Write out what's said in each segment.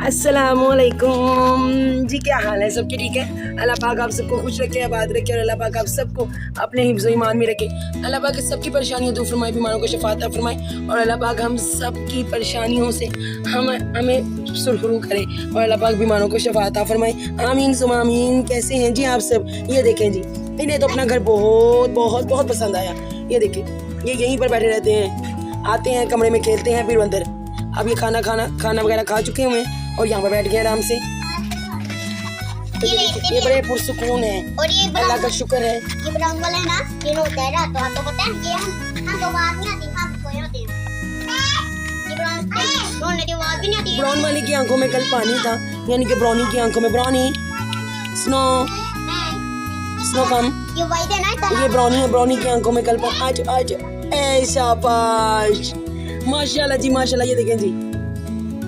अस्सलामुअलैकुम जी, क्या हाल है? सबके ठीक है? अल्लाह पाक आप सबको खुश रखे, आबाद रखे और अल्लाह पाक आप सबको अपने हिफ्ज़ ईमान में रखे। अल्लाह पाक सबकी परेशानियां दूर फरमाए, बीमारों को शफात अता फरमाए और अल्लाह पाक हम सबकी परेशानियों से हमें सुरखरू करे और अल्लाह पाक बीमारों को शफात अता फरमाए। आमीन सुमा आमीन। कैसे हैं जी आप सब? ये देखें जी, इन्हें तो अपना घर बहुत बहुत बहुत पसंद आया। ये देखें, ये यहीं पर बैठे रहते हैं, आते हैं कमरे में खेलते हैं, फिर अंदर। अब ये खाना वगैरह खा चुके हुए हैं और यहाँ पर बैठ गए आराम से। तो ये बड़े पुरसुकून है और ये अल्लाह का शुक्र है। ये ब्राउन वाला है ना, ये रोता है रात को, आपको पता है? ये हम तो आवाज नहीं आती, हम सोए होते हैं। ये ब्राउन की आवाज भी नहीं आती। ब्राउन वाले की आंखों में कल पानी था, यानी कि ब्राउनी की आंखों में ब्राउनी स्नो कम। ये वाइट है ना, ये ब्राउनी है, ब्राउनी की आंखों में कल आज ए शाबाश, माशाल्लाह जी माशाल्लाह। ये देखें जी,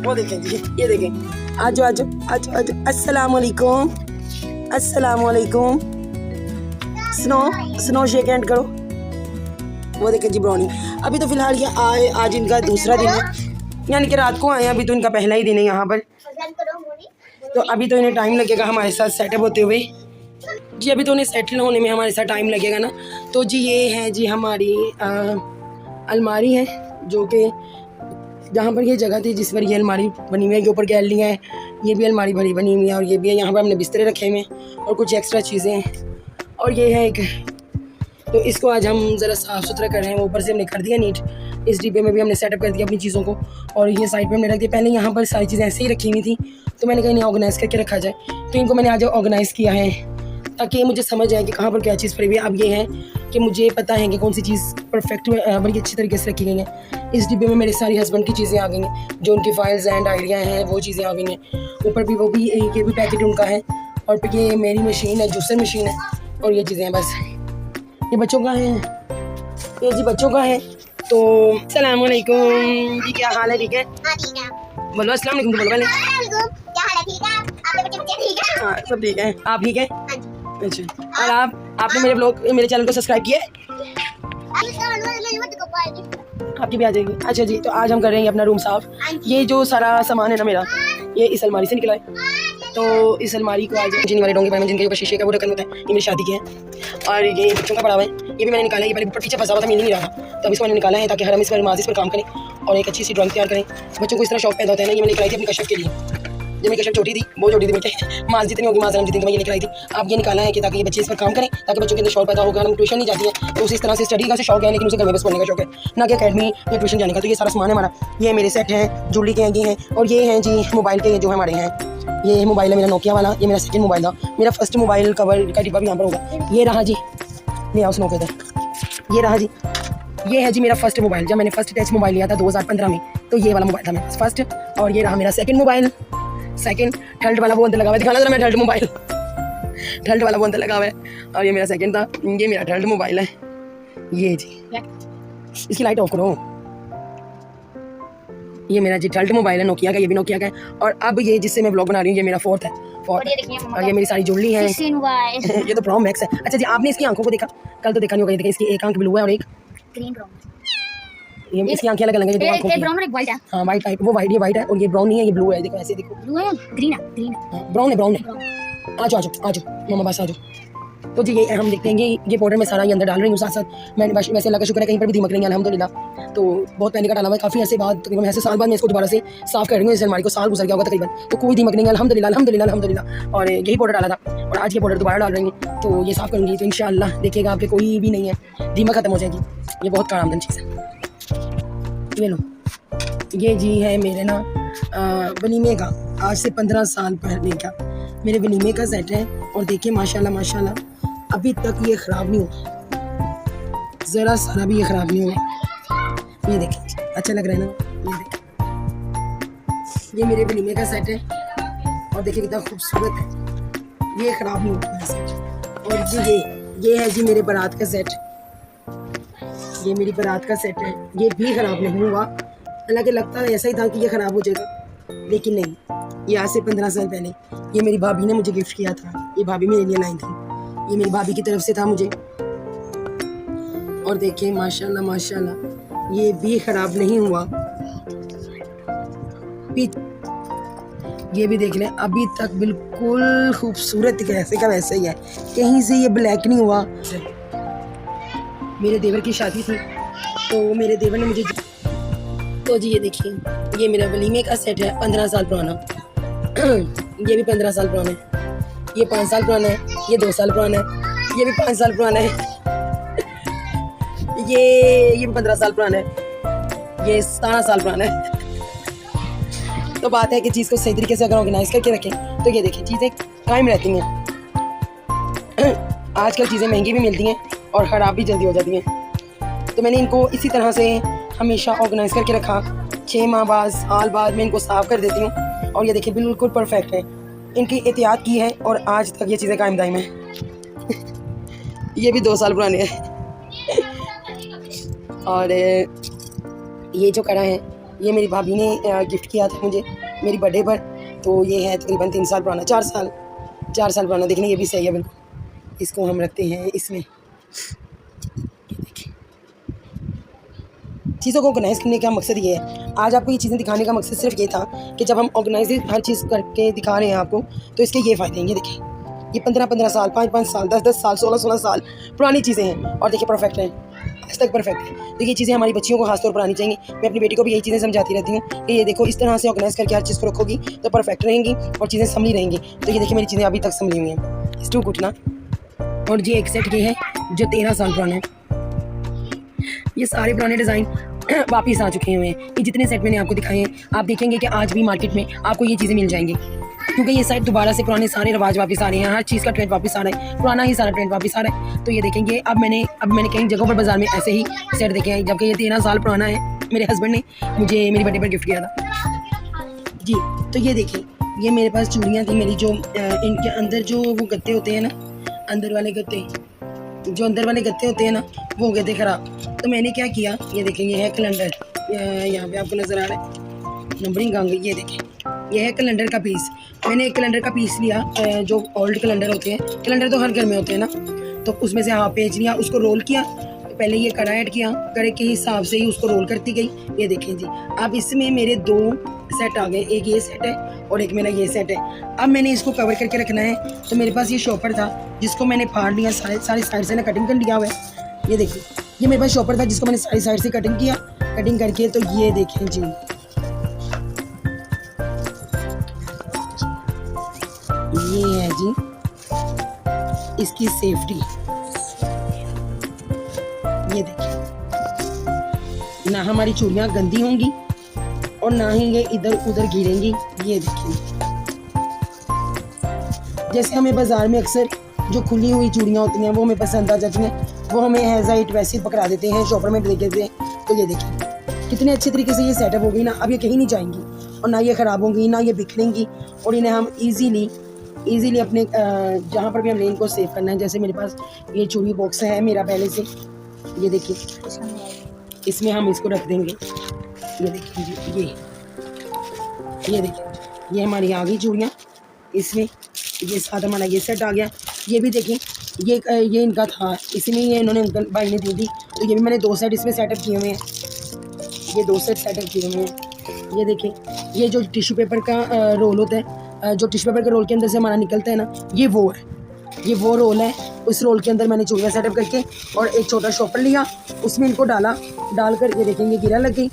वो देखें जी, ये देखें। आजो आजो आजो आजो। अस्सलामुअलैकुम अस्सलामुअलैकुम। स्नो शेक हैंड करो। वो देखें जी ब्राउनी। अभी तो फिलहाल ये आए, आज इनका दूसरा दिन है, यानी कि रात को आए, अभी तो इनका पहला ही दिन है यहाँ पर। तो अभी तो इन्हें टाइम लगेगा हमारे साथ सेटअप होते हुए जी। अभी तो उन्हें सेटल होने में हमारे साथ टाइम लगेगा ना। तो जी ये है जी हमारी अलमारी है, जो कि जहाँ पर ये जगह थी जिस पर ये अलमारी बनी हुई है, के ऊपर गैलरियाँ हैं, ये भी अलमारी भरी बनी हुई है और ये भी है। यहाँ पर हमने बिस्तरे रखे हुए हैं और कुछ एक्स्ट्रा चीज़ें हैं और ये है एक। तो इसको आज हम ज़रा साफ़ सुथरा कर रहे हैं। ऊपर से हमने कर दिया नीट, इस डिब्बे में भी हमने सेटअप कर दिया अपनी चीज़ों को और ये साइड पे हमने रख दिया। पहले यहाँ पर सारी चीज़ें ऐसे ही रखी हुई थी, तो मैंने कहा इन्हें ऑर्गेनाइज़ करके रखा जाए, तो इनको मैंने आज ऑर्गेनाइज़ किया है ताकि मुझे समझ आए कि कहाँ पर क्या चीज़ पड़ी हुई है। अब ये है कि मुझे पता है कि कौन सी चीज़ परफेक्ट बड़ी अच्छी तरीके से रखी गई है। इस डिब्बे में मेरे सारी हस्बैंड की चीज़ें आ गई हैं, जो उनकी फाइल्स एंड आइडिया हैं वो चीज़ें आ गई हैं। ऊपर भी वो भी ये भी पैकेट उनका है और फिर ये मेरी मशीन है, जूसर मशीन है और ये चीज़ें हैं बस। ये बच्चों का है, ये जी बच्चों का है। तो अस्सलाम वालेकुम जी, क्या हाल है? ठीक है? हां ठीक है। बोलो अस्सलाम वालेकुम। बोलो पहले। क्या हाल है? ठीक है। आपके बच्चे ठीक है? हाँ सब ठीक है। आप ठीक है? हां जी। अच्छा, और आपने मेरे चैनल को सब्सक्राइब किया है? आपकी भी आ जाएगी। अच्छा जी, तो आज हम कर रहे हैं अपना रूम साफ। ये जो सारा सामान है ना मेरा, ये इस अलमारी से निकला है। तो इस अलमारी को आज जिन वाले डोंगे में जिनके ऊपर शीशे का वो ढक्कन होता है, ये मेरी शादी के हैं और ये बच्चों का पड़ा हुआ है। ये भी मैंने निकाला है, ये पहले ऊपर पीछे फंसा हुआ था, मिल नहीं रहा, तो अब इसको मैंने निकाला है ताकि हर हम इस पर माजिश पर काम करें और एक अच्छी सी ड्राइंग तैयार करें। बच्चों को इस तरह शौक पैदा होता है ना। ये मैंने निकाली थी अपनी कशफ के लिए, जब मेरी कशफ छोटी थी, बहुत छोटी थी, बेटे माज जितनी होगी माज जितनी, मैं ये निकलाई थी। आप ये निकाला है कि ताकि ये बच्चे इस पर काम करें, ताकि बच्चों के अंदर शौक पैदा होगा। हम ट्यूशन नहीं जाती है तो उसी तरह से स्टडी का से शौक है, लेकिन उसे घर में बस पढ़ने का शौक है, ना कि अकेडमी या ट्यूशन जाने का। तो ये सारा सामान है हमारा। ये मेरे सेट हैं, जूली के ये हैं और ये हैं जी मोबाइल के जो हमारे हैं। ये मोबाइल है मेरा नोकिया वाला, ये मेरा सेकंड मोबाइल था। मेरा फर्स्ट मोबाइल कवर का डिब्बा भी यहाँ पर होगा। ये रहा जी, ले आओ स्नो के इधर। ये रहा जी, ये है जी मेरा फर्स्ट मोबाइल। जब मैंने फर्स्ट टच मोबाइल लिया था 2015 में, तो ये वाला मोबाइल था मेरा फर्स्ट। और ये रहा मेरा सेकंड मोबाइल, सेकंड थर्ड वाला वो अंदर लगा हुआ है, दिखाना जरा मेरा थर्ड मोबाइल, थर्ड वाला वो अंदर लगा हुआ है और ये मेरा सेकंड था। ये मेरा थर्ड मोबाइल है। ये जी, इसकी लाइट ऑफ करो। ये मेरा जी थर्ड मोबाइल है नोकिया का, ये भी नोकिया का है। और अब ये जिससे मैं व्लॉग बना रही हूँ, ये मेरा फोर्थ है। और ये मेरी सारी जुड़ली है। ये तो प्रो मैक्स है। अच्छा जी, आपने इसकी आंखों को देखा? कल तो देखा नहीं होगा। ये देखिए, इसकी एक आंख ब्लू है और एक ग्रीन ब्राउन। ये इसकी आंखें अलग अलग हैं। एक ब्राउन और एक वाइट है। हाँ वाइट टाइप, वो वाइट, ये वाइट है और ये ब्राउन नहीं है, ये ब्लू है। देखो ऐसे देखो, ब्लू है, ग्रीन है, ग्रीन है, ब्राउन है, ब्राउन है। आजो आजो आजो मामा पास आजो। तो जी ये हम देखते हैं, ये पाउडर मैं सारा ये अंदर डाल रही हूँ। साथ साथ मैंने वैसे अल्लाह का शुक्र है कहीं पर भी दीमक नहीं है, अल्हम्दुलिल्लाह। तो बहुत पहले का डाला हुआ है, काफ़ी ऐसे बाद, तकरीबन ऐसे साल बाद मैं इसको दोबारा से साफ़ कर रही हूँ। इस अलमारी को साल गुजर गया होगा तकरीबन, तो कोई दीमक नहीं है, अल्हम्दुलिल्लाह अल्हम्दुलिल्लाह अल्हम्दुलिल्लाह। और यही पाउडर डाला था और आज ये पाउडर दोबारा डाल रही हूँ। तो ये साफ़ करूँगी तो इंशाअल्लाह देखिएगा आपके कोई भी नहीं है, दीमक खत्म हो जाएगी। ये बहुत कारआमद चीज़ है। ये लो, ये जी है मेरे ना वलीमे का, आज से 15 साल पहले का मेरे वलीमे का सेट है। और देखिए माशाल्लाह माशाल्लाह, अभी तक ये ख़राब नहीं हुआ, ज़रा सारा भी ये ख़राब नहीं हुआ। ये देखिए, अच्छा लग रहा है ना? ये देखिए, ये मेरे वलीमे का सेट है और देखिए कितना खूबसूरत है, ये ख़राब नहीं हुआ सेट। और ये है जी मेरे बारात का सेट, ये मेरी बारात का सेट है, ये भी ख़राब नहीं हुआ। हालांकि लगता है ऐसा ही था कि ये ख़राब हो जाएगा, लेकिन नहीं। ये आज से 15 साल पहले ये मेरी भाभी ने मुझे गिफ्ट किया था। ये भाभी मेरे लिए लाई थी, ये मेरी भाभी की तरफ से था मुझे। और देखिए माशाल्लाह माशाल्लाह, ये भी ख़राब नहीं हुआ। ये भी देख लें, अभी तक बिल्कुल खूबसूरत कैसे का वैसे ही है, कहीं से ये ब्लैक नहीं हुआ। मेरे देवर की शादी थी तो मेरे देवर ने मुझे तो जी ये देखिए, ये मेरा वलीमे का सेट है 15 साल पुराना। ये भी 15 साल पुराना है, ये 5 साल पुराना है, ये 2 साल पुराना है, ये भी 5 साल पुराना है, ये भी 15 साल पुराना है, ये 17 साल पुराना है। तो बात है कि चीज़ को सही तरीके से अगर ऑर्गेनाइज करके रखें तो ये देखिए चीज़ें कायम रहती हैं। आजकल चीज़ें महंगी भी मिलती हैं और ख़राब भी जल्दी हो जाती हैं। तो मैंने इनको इसी तरह से हमेशा ऑर्गेनाइज करके रखा। 6 माह बाद, साल बाद मैं इनको साफ़ कर देती हूँ और ये देखिए बिल्कुल परफेक्ट है। इनकी एहतियात की है और आज तक ये चीज़ें कायम दायम हैं। ये भी 2 साल पुराने हैं। और ये जो कड़ा है ये मेरी भाभी ने गिफ्ट किया था मुझे मेरी बर्थडे पर। तो ये है तकरीबन 3 साल पुराना, 4 साल पुराना। देखने ये भी सही है बिल्कुल। इसको हम रखते हैं इसमें। चीज़ों को ऑर्गेनाइज़ करने का मकसद ये है, आज आपको ये चीज़ें दिखाने का मकसद सिर्फ ये था कि जब हम ऑर्गेनाइज हर चीज़ करके दिखा रहे हैं आपको तो इसके ये फ़ायदे हैं। ये देखिए, ये 15-15 साल, 5-5 साल, 10-10 साल, 16-16 साल पुरानी चीज़ें हैं और देखिए परफेक्ट हैं, आज तक परफेक्ट है। तो ये चीज़ें हमारी बच्चियों को खासतौर पर आनी चाहिए। मैं अपनी बेटी को भी यही चीज़ें समझाती रहती हूँ कि ये देखो इस तरह से ऑर्गेनाइज़ करके हर चीज़ को रखोगी तो परफेक्ट रहेंगी और चीज़ें संभली रहेंगी। तो ये देखिए मेरी चीज़ें अभी तक संभली हुई हैं, इस टू कुटना। और ये एक सेट ये है जो 13 साल पुराना है। ये सारे पुराने डिज़ाइन वापस आ चुके हुए हैं। ये जितने सेट मैंने आपको दिखाए हैं आप देखेंगे कि आज भी मार्केट में आपको ये चीज़ें मिल जाएंगी, क्योंकि ये सेट दोबारा से पुराने सारे रिवाज वापस आ रहे हैं। हर चीज़ का ट्रेंड वापस आ रहा है, पुराना ही सारा ट्रेंड वापस आ रहा है। तो ये देखेंगे अब मैंने कई जगहों पर बाज़ार में ऐसे ही सेट देखे हैं, जबकि ये 13 साल पुराना है। मेरे हस्बैंड ने मुझे मेरी बर्थडे पर गिफ्ट किया था जी। तो ये देखें, ये मेरे पास चूड़ियाँ थी मेरी, जो इनके अंदर जो वो गत्ते होते हैं ना, अंदर वाले गत्ते होते हैं ना, वो हो गए थे ख़राब। तो मैंने क्या किया, ये देखें ये है कैलेंडर, यहाँ पे आपको नज़र आ रहा है नंबरिंग आ गई। ये देखें ये है कैलेंडर का पीस। मैंने एक कैलेंडर का पीस लिया, जो ओल्ड कैलेंडर होते हैं, कैलेंडर तो हर घर में होते हैं ना, तो उसमें से हाफ पेज लिया, उसको रोल किया। तो पहले ये कड़ा ऐड किया, कड़े के हिसाब से ही उसको रोल करती गई। ये देखें जी, अब इसमें मेरे 2 सेट आ गए, एक ये सेट है और एक मेरा ये सेट है। अब मैंने इसको कवर करके रखना है। तो मेरे पास ये शॉपर था जिसको मैंने फाड़ लिया, सारी साइड से ना कटिंग कर लिया हुआ है। ये देखिए, ये मेरे पास शॉपर था जिसको मैंने सारी साइड से कटिंग किया, कटिंग करके। तो ये देखें जी, ये है जी इसकी सेफ्टी। ये देखिए, ना हमारी चूड़ियाँ गंदी होंगी और ना ही ये इधर उधर गिरेंगी। ये देखिए, जैसे हमें बाज़ार में अक्सर जो खुली हुई चूड़ियाँ होती हैं वो हमें पसंद आ जाती हैं, वो हमें हैज़ इट वैसे ही पकड़ा देते हैं, शॉपर में दे देते हैं। तो ये देखिए कितने अच्छे तरीके से ये सेटअप हो गई ना, अब ये कहीं नहीं जाएंगी और ना ये ख़राब होंगी, ना ये बिखरेंगी और इन्हें हम ईज़िली अपने जहाँ पर भी हमने इनको सेव करना है। जैसे मेरे पास ये चूड़ी बॉक्स है मेरा पहले से, ये देखिए इसमें हम इसको रख देंगे। ये देखिए जी, ये देखिए ये हमारी आ गई चूड़ियाँ इसमें। ये साथ हमारा ये सेट आ गया। ये भी देखें, ये इनका था, इसमें ये इन्होंने अंकल भाई ने दी थी। तो ये भी मैंने 2 सेट इसमें सेटअप किए हुए हैं, ये 2 सेट सेटअप किए हुए हैं। ये देखें, ये जो टिश्यू पेपर का रोल होता है, जो टिश्यू पेपर के रोल के अंदर से हमारा निकलता है ना, ये वो रोल है। उस रोल के अंदर मैंने चूड़ियाँ सेटअप करके और एक छोटा शॉपर लिया, उसमें इनको डालकर ये देखेंगे गिरा लग गई।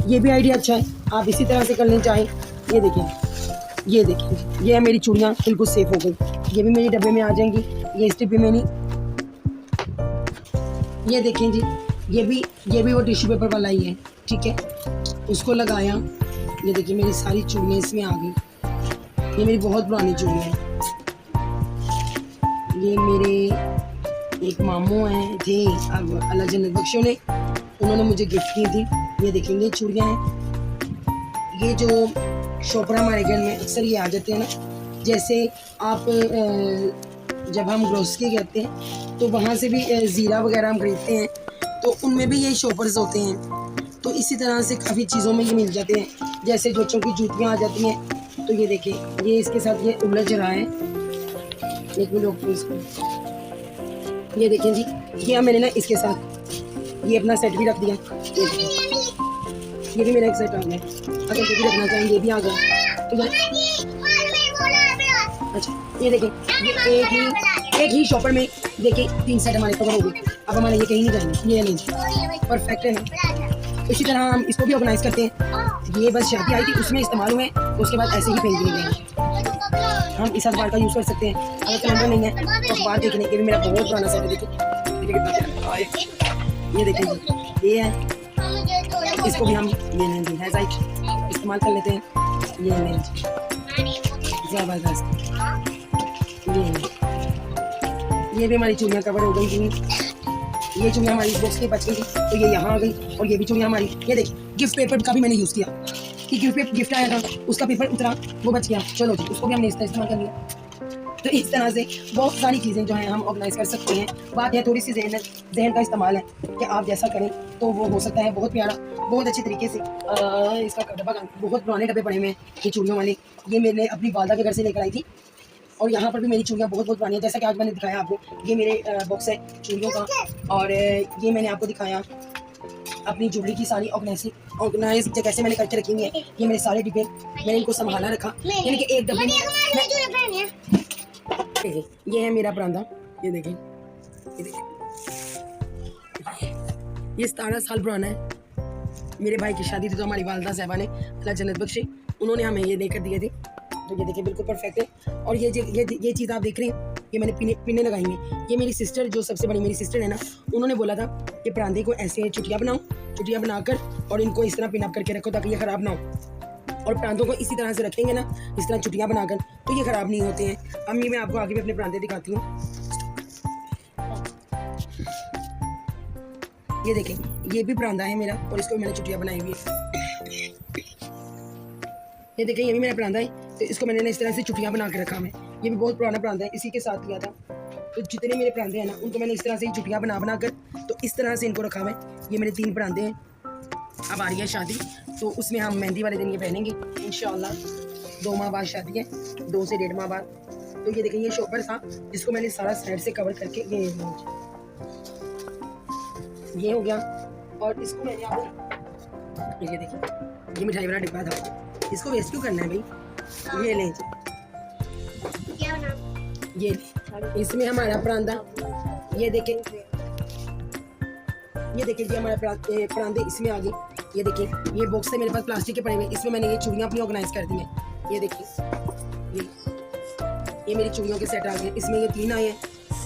ये भी आइडिया अच्छा है, आप इसी तरह से करना चाहें। ये देखें, ये है मेरी चूड़ियाँ बिल्कुल सेफ हो गई। ये भी मेरे डब्बे में आ जाएंगी, ये इस डिब्बे में नहीं। ये देखें जी, ये भी वो टिश्यू पेपर वाला ही है, ठीक है। उसको लगाया, ये देखिए मेरी सारी चूड़ियाँ इसमें आ गई। ये मेरी बहुत पुरानी चूड़ियाँ हैं। ये मेरे एक मामू हैं थे, अब अल्लाह जन्नत बख्शो ने, उन्होंने मुझे गिफ्ट की थी। ये देखेंगे चूड़ियाँ हैं। ये जो शॉपर हमारे घर में अक्सर ये आ जाते हैं ना, जैसे आप जब हम ग्रोसरी करते हैं तो वहाँ से भी ज़ीरा वगैरह हम खरीदते हैं, तो उनमें भी ये शॉपर्स होते हैं। तो इसी तरह से काफ़ी चीज़ों में ये मिल जाते हैं, जैसे बच्चों की जूतियाँ आ जाती हैं। तो ये देखें, ये इसके साथ ये उलझ रहा है। एक मिनट इसको, ये देखें जी, ये मैंने ना इसके साथ ये अपना सेट भी रख दिया। ये भी मेरा एक सेट आ गया। अगर ये भी रखना चाहेंगे, ये भी आ गया। तो ये देखिए एक ही शॉपर में देखिए 3 सेट हमारे कवर हो गए। अब हमारे ये कहीं नहीं जाएंगे, ये नहीं परफेक्ट है ना। इसी तरह हम इसको भी ऑर्गेनाइज करते हैं। ये बस शादी आई थी उसमें इस्तेमाल हुए, तो उसके बाद ऐसे ही फेंक दिए गए। हम इस अखबार का यूज़ कर सकते हैं। अगर कैलेंडर नहीं है तो अखबार देखने के भी मेरा बहुत पुराना सेट है। देखिए कितना प्यारा है। ये देखिए ये है, इसको भी हम ये लेंगे है साइड इस्तेमाल कर लेते हैं। ये लेंगे ज़बरदस्त। ये भी हमारी चूड़ियाँ कवर हो गई थी। ये चूड़ियाँ हमारी बॉक्स के बच गई थी, तो ये यहाँ आ गई। और ये भी चूड़ियाँ हमारी, ये देखिए गिफ्ट पेपर का भी मैंने यूज़ किया कि गिफ्ट आया था, उसका पेपर उतरा, वो बच गया। चलो जी, उसको भी हमने इस्तेमाल कर लिया। तो इस तरह से बहुत सारी चीज़ें जो हैं हम ऑर्गेनाइज कर सकते हैं। बात है थोड़ी सी जहन का इस्तेमाल है कि आप जैसा करें तो वो हो सकता है बहुत प्यारा, बहुत अच्छे तरीके से। इसका डब्बा बहुत पुराने डब्बे पड़े हुए हैं ये चूड़ियों वाले। ये मैंने अपनी वालदा के घर से लेकर आई थी। और यहाँ पर भी मेरी चूड़ियाँ बहुत पुरानी है। जैसा कि आज मैंने दिखाया आपको, ये मेरे बॉक्स है चूड़ियों का। और ये मैंने आपको दिखाया अपनी ज्वेलरी की सारी ऑर्गेनाइज कैसे मैंने करके रखी हुई है। ये मेरे सारे डिब्बे मैंने इनको संभाला रखा, यानी कि एक डब्बे में ये है मेरा परांदा। ये देखिए, ये 17 साल पुराना है। मेरे भाई की शादी थी तो हमारी वालदा साहबा ने, अल्लाह जन्नत बख्शे, उन्होंने हमें ये देकर दिए थे। तो ये देखिए बिल्कुल परफेक्ट है। और ये चीज़ आप देख रहे हैं, ये मैंने पिने लगाई हैं। ये मेरी सिस्टर, जो सबसे बड़ी मेरी सिस्टर है ना, उन्होंने बोला था कि परांदे को ऐसे चुटिया बनाकर और इनको इस तरह पिन अप करके रखो ताकि ये ख़राब ना हो। और परांदों को इसी तरह से रखेंगे ना, इस तरह चुटियाँ बनाकर, तो ये ख़राब नहीं होते हैं। अम्मी मैं आपको आगे भी अपने परांदे दिखाती हूँ। ये देखें, ये भी परांदा है मेरा और इसको मैंने चुटियाँ बनाई हुई है। ये देखें, ये भी मेरा परांदा है, तो इसको मैंने इस तरह से चुटियाँ बना के रखा है। ये भी बहुत पुराना परांदा है, इसी के साथ लिया था। तो जितने मेरे परांदे हैं ना, उनको मैंने इस तरह से चुटियाँ बना कर, तो इस तरह से इनको रखा है। ये मेरे 3 परांदे हैं। अब आ रही है शादी, तो उसमें हम मेहंदी वाले दिन ये पहनेंगे इंशाल्लाह। 2 माह बाद शादी है, 2 से 1.5 माह बाद। तो ये देखें, ये शॉपर था जिसको मैंने सारा साइड से कवर करके ये हो गया। और इसको मैंने आपको ये देखिए, ये मिठाई वाला डिब्बा था, इसको वेस्ट क्यों करना है भाई। ये लें, ये इसमें हमारा परांदा, ये देखें, ये हमारे परांदे इसमें आ गए। ये देखिए, ये बॉक्स है मेरे पास प्लास्टिक के पड़े हुए, इसमें मैंने ये चूड़ियाँ अपनी ऑर्गेनाइज कर दी हैं। ये देखिए, ये मेरी चूड़ियों के सेट आ गए। इसमें ये 3 आए हैं,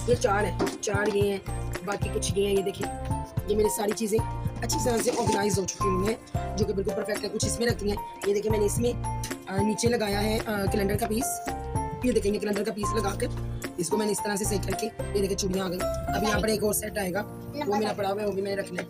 ये 4 है, 4 ये हैं, बाकी कुछ ये हैं। ये देखिए, ये मेरी सारी चीज़ें अच्छी तरह से ऑर्गेनाइज हो चुकी हुई हैं, जो कि बिल्कुल परफेक्ट है। कुछ इसमें रखती हैं। ये देखिए, मैंने इसमें नीचे लगाया है कैलेंडर का पीस। ये देखेंगे, कैलेंडर का पीस लगाकर इसको मैंने इस तरह से सेट करके, ये देखिए चूड़ियाँ आ गई। अब यहाँ पर एक और सेट आएगा, वो मेरा पड़ा हुआ है, वो भी मैंने रखना है।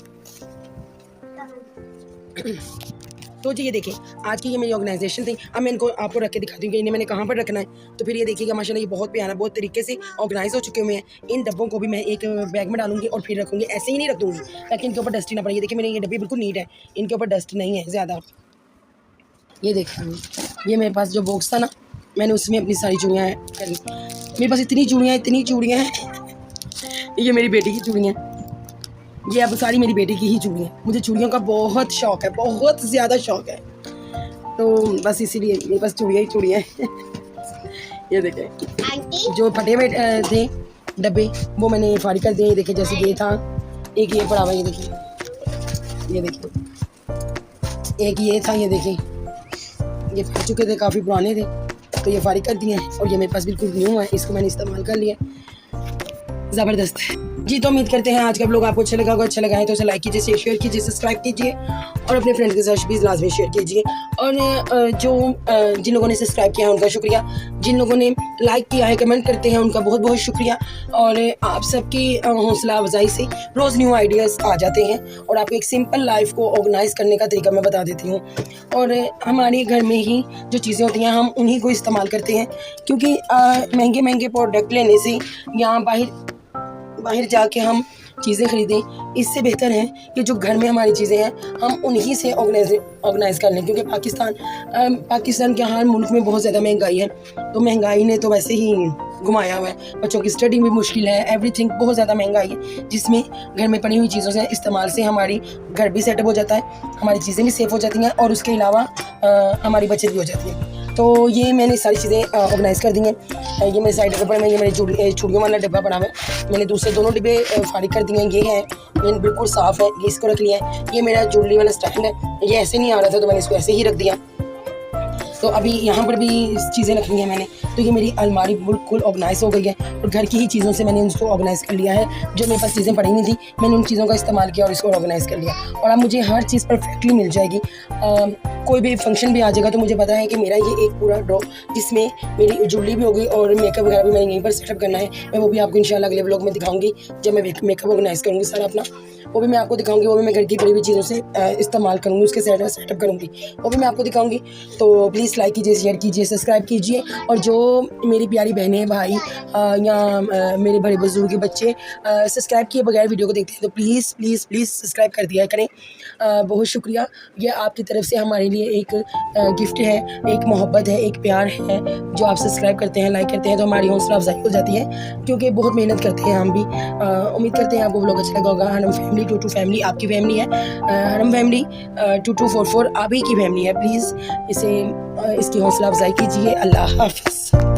तो जी ये देखिए, आज की ये मेरी ऑर्गेनाइजेशन थी। अब मैं इनको आपको रख के दिखाती हूँ कि इन्हें मैंने कहाँ पर रखना है। तो फिर ये देखिएगा, माशाल्लाह ये बहुत प्यारा, बहुत तरीके से ऑर्गेनाइज हो चुके हुए हैं। इन डब्बों को भी मैं एक बैग में डालूंगी और फिर रखूँगी, ऐसे ही नहीं रख दूँगी ताकि इनके ऊपर डस्ट ही ना पड़े। ये देखिए, मेरे ये डब्बे बिल्कुल नीट है, इनके ऊपर डस्ट नहीं है ज़्यादा। ये देखिए, ये मेरे पास जो बॉक्स था ना, मैंने उसमें अपनी सारी चूड़ियाँ कर ली। मेरे पास इतनी चूड़ियाँ हैं। ये मेरी बेटी की चूड़ियाँ, ये अब सारी मेरी बेटी की ही चूड़ियाँ। मुझे चूड़ियों का बहुत शौक़ है, बहुत ज़्यादा शौक़ है, तो बस इसीलिए मेरे पास चूड़ियाँ हैं। ये देखें, जो फटे हुए थे डब्बे वो मैंने फाड़ी कर दिए। देखिए, जैसे ये था, एक ये पड़ा हुआ, ये देखिए, एक ये था, ये देखिए, ये फट चुके थे, काफ़ी पुराने थे, तो ये फाड़ी कर दिए हैं। और ये मेरे पास बिल्कुल न्यू है, इसको मैंने इस्तेमाल कर लिया। ज़बरदस्त जी। तो उम्मीद करते हैं आज का व्लॉग आपको अच्छा लगा होगा। अच्छा लगा है तो उसे लाइक कीजिए, शेयर कीजिए, सब्सक्राइब कीजिए और अपने फ्रेंड्स के साथ भी लाजमी शेयर कीजिए। और जिन लोगों ने सब्सक्राइब किया है उनका शुक्रिया, जिन लोगों ने लाइक किया है, कमेंट करते हैं, उनका बहुत बहुत शुक्रिया। और आप सबकी हौसला अफजाई से रोज़ न्यू आइडियाज़ आ जाते हैं और आपको एक सिंपल लाइफ को ऑर्गेनाइज़ करने का तरीका मैं बता देती हूँ। और हमारे घर में ही जो चीज़ें होती हैं हम उन्हीं को इस्तेमाल करते हैं, क्योंकि महंगे प्रोडक्ट लेने से या बाहर जाके हम चीज़ें खरीदें, इससे बेहतर है कि जो घर में हमारी चीज़ें हैं हम उन्हीं से ऑर्गेनाइज कर लें। क्योंकि पाकिस्तान के हर मुल्क में बहुत ज़्यादा महंगाई है, तो महंगाई ने तो वैसे ही घुमाया हुआ है। बच्चों की स्टडी भी मुश्किल है, एवरीथिंग बहुत ज़्यादा महंगाई है, जिसमें घर में पड़ी हुई चीज़ों से इस्तेमाल से हमारी घर भी सेटअप हो जाता है, हमारी चीज़ें भी सेफ़ हो जाती हैं और उसके अलावा हमारी बचत भी हो जाती है। तो ये मैंने सारी चीज़ें ऑर्गेनाइज़ कर दी हैं। ये मेरे साइड टेबल में ये मेरे चूड़ियों वाला डिब्बा पड़ा है, मैंने दूसरे दोनों डिब्बे फारिग कर दिए हैं। ये है, ये बिल्कुल साफ़ है, ये इसको रख लिया है। ये मेरा ज्वेलरी वाला स्टैंड है, ये ऐसे नहीं आ रहा था तो मैंने इसको ऐसे ही रख दिया। तो अभी यहाँ पर भी चीज़ें रखनी है मैंने। तो ये मेरी अलमारी बिल्कुल ऑर्गेनाइज़ हो गई है और घर की ही चीज़ों से मैंने इसको ऑर्गेनाइज़ कर लिया है। जो मेरे पास चीज़ें पड़ी नहीं थी, मैंने उन चीज़ों का इस्तेमाल किया और इसको ऑर्गेनाइज़ कर लिया और अब मुझे हर चीज़ परफेक्टली मिल जाएगी। कोई भी फंक्शन भी आ जाएगा तो मुझे पता है कि मेरा ये एक पूरा ड्रॉ जिसमें मेरी ज्वेलरी भी होगी और मेकअप वगैरह भी मैंने यहीं पर सेटअप करना है। मैं वो भी आपको इंशाल्लाह अगले व्लॉग में दिखाऊंगी। जब मैं मेकअप ऑर्गेनाइज़ करूँगी सारा अपना, वो भी मैं आपको दिखाऊंगी। वो भी मैं घर की बड़ी हुई चीज़ों से इस्तेमाल करूँगी, उसके सेटअप करूँगी, वो भी मैं आपको दिखाऊंगी। तो प्लीज़ लाइक कीजिए, शेयर कीजिए, सब्सक्राइब कीजिए। और जो मेरी प्यारी बहनें भाई या मेरे बड़े बुजुर्ग के बच्चे सब्सक्राइब किए बगैर वीडियो को देखते हैं तो प्लीज़ प्लीज़ प्लीज़ सब्सक्राइब कर दिया करें। बहुत शुक्रिया, ये आपकी तरफ से हमारे लिए एक गिफ्ट है, एक मोहब्बत है, एक प्यार है। जो आप सब्सक्राइब करते हैं, लाइक करते हैं तो हमारी हौसला अफजाई हो जाती है, क्योंकि बहुत मेहनत करते हैं हम भी। उम्मीद करते हैं आपको व्लॉग अच्छा लगा होगा। हरम फैमिली 22 फैमिली आपकी फैमिली है, हरम फैमिली 2244 आप ही की फैमिली है। प्लीज़ इसकी हौसला अफजाई कीजिए। अल्लाह हाफ़िज़।